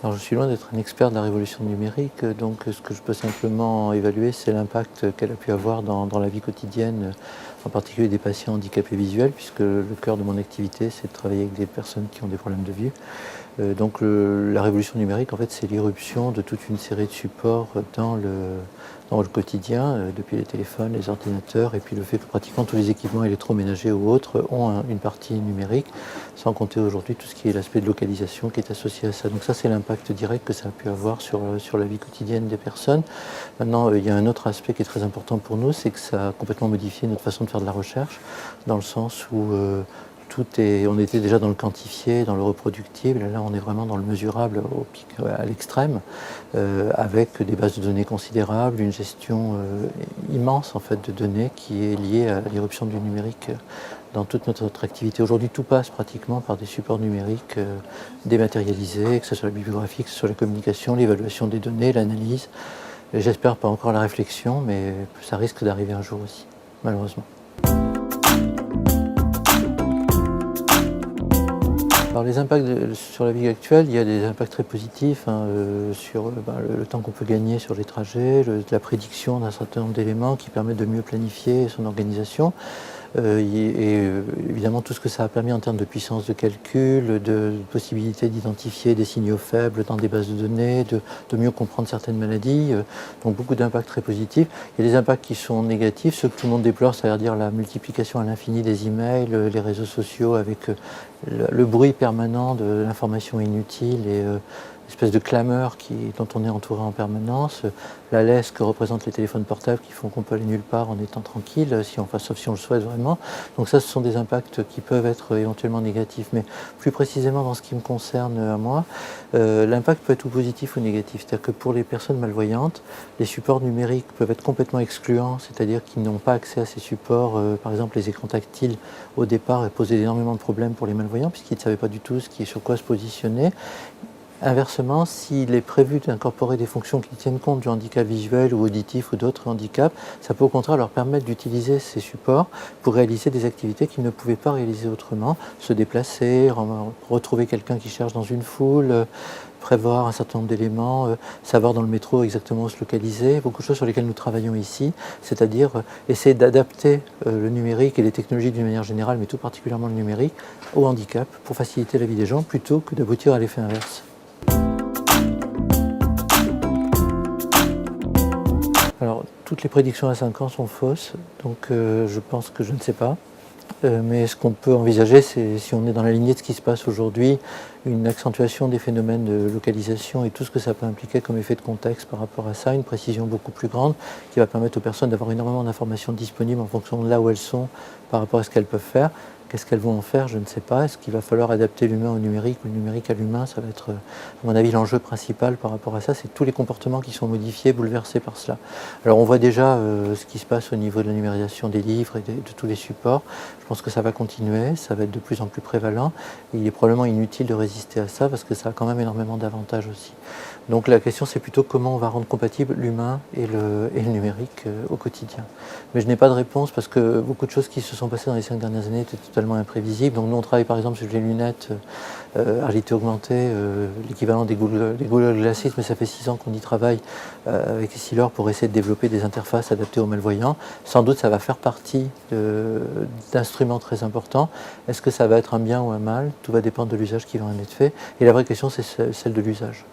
Alors je suis loin d'être un expert de la révolution numérique, donc ce que je peux simplement évaluer, c'est l'impact qu'elle a pu avoir dans la vie quotidienne, en particulier des patients handicapés visuels, puisque le cœur de mon activité, c'est de travailler avec des personnes qui ont des problèmes de vue. Donc la révolution numérique, en fait, c'est l'irruption de toute une série de supports dans le quotidien, depuis les téléphones, les ordinateurs, et puis le fait que pratiquement tous les équipements électroménagers ou autres ont une partie numérique, sans compter aujourd'hui tout ce qui est l'aspect de localisation qui est associé à ça. Donc ça, c'est l'impact direct que ça a pu avoir sur la vie quotidienne des personnes. Maintenant, il y a un autre aspect qui est très important pour nous, c'est que ça a complètement modifié notre façon de faire de la recherche, dans le sens où on était déjà dans le quantifié, dans le reproductible, là on est vraiment dans le mesurable à l'extrême, avec des bases de données considérables, une gestion immense en fait de données qui est liée à l'irruption du numérique dans toute notre activité. Aujourd'hui, tout passe pratiquement par des supports numériques dématérialisés, que ce soit la bibliographie, que ce soit la communication, l'évaluation des données, l'analyse. J'espère pas encore la réflexion, mais ça risque d'arriver un jour aussi, malheureusement. Alors les impacts sur la vie actuelle, il y a des impacts très positifs sur le temps qu'on peut gagner sur les trajets, la prédiction d'un certain nombre d'éléments qui permettent de mieux planifier son organisation. Évidemment tout ce que ça a permis en termes de puissance de calcul, de possibilité d'identifier des signaux faibles dans des bases de données, de mieux comprendre certaines maladies, donc beaucoup d'impacts très positifs. Il y a des impacts qui sont négatifs, ceux que tout le monde déplore, c'est-à-dire la multiplication à l'infini des emails, les réseaux sociaux avec le bruit permanent de l'information inutile et espèce de clameur dont on est entouré en permanence, la laisse que représentent les téléphones portables qui font qu'on peut aller nulle part en étant tranquille, sauf si on le souhaite vraiment. Donc ça, ce sont des impacts qui peuvent être éventuellement négatifs, mais plus précisément dans ce qui me concerne à moi, l'impact peut être ou positif ou négatif. C'est-à-dire que pour les personnes malvoyantes, les supports numériques peuvent être complètement excluants, c'est-à-dire qu'ils n'ont pas accès à ces supports. Par exemple, les écrans tactiles, au départ, posaient énormément de problèmes pour les malvoyants, puisqu'ils ne savaient pas du tout sur quoi se positionner. Inversement, s'il est prévu d'incorporer des fonctions qui tiennent compte du handicap visuel ou auditif ou d'autres handicaps, ça peut au contraire leur permettre d'utiliser ces supports pour réaliser des activités qu'ils ne pouvaient pas réaliser autrement, se déplacer, retrouver quelqu'un qui cherche dans une foule, prévoir un certain nombre d'éléments, savoir dans le métro exactement où se localiser, beaucoup de choses sur lesquelles nous travaillons ici, c'est-à-dire essayer d'adapter le numérique et les technologies d'une manière générale, mais tout particulièrement le numérique, au handicap pour faciliter la vie des gens plutôt que d'aboutir à l'effet inverse. Alors, toutes les prédictions à 5 ans sont fausses, donc je pense que je ne sais pas. Mais ce qu'on peut envisager, c'est, si on est dans la lignée de ce qui se passe aujourd'hui, une accentuation des phénomènes de localisation et tout ce que ça peut impliquer comme effet de contexte par rapport à ça, une précision beaucoup plus grande qui va permettre aux personnes d'avoir énormément d'informations disponibles en fonction de là où elles sont par rapport à ce qu'elles peuvent faire. Qu'est-ce qu'elles vont en faire? Je ne sais pas. Est-ce qu'il va falloir adapter l'humain au numérique ou le numérique à l'humain? Ça va être, à mon avis, l'enjeu principal par rapport à ça. C'est tous les comportements qui sont modifiés, bouleversés par cela. Alors on voit déjà ce qui se passe au niveau de la numérisation des livres et de tous les supports. Je pense que ça va continuer, ça va être de plus en plus prévalent. Et il est probablement inutile de résister à ça parce que ça a quand même énormément d'avantages aussi. Donc la question, c'est plutôt comment on va rendre compatible l'humain et le numérique au quotidien. Mais je n'ai pas de réponse parce que beaucoup de choses qui se sont passées dans les 5 dernières années étaient totalement imprévisibles. Donc nous, on travaille par exemple sur les lunettes à réalité augmentée, l'équivalent des Google Glasses, mais ça fait 6 ans qu'on y travaille avec Essilor pour essayer de développer des interfaces adaptées aux malvoyants. Sans doute, ça va faire partie d'instruments très importants. Est-ce que ça va être un bien ou un mal? Tout va dépendre de l'usage qui va en être fait. Et la vraie question, c'est celle de l'usage.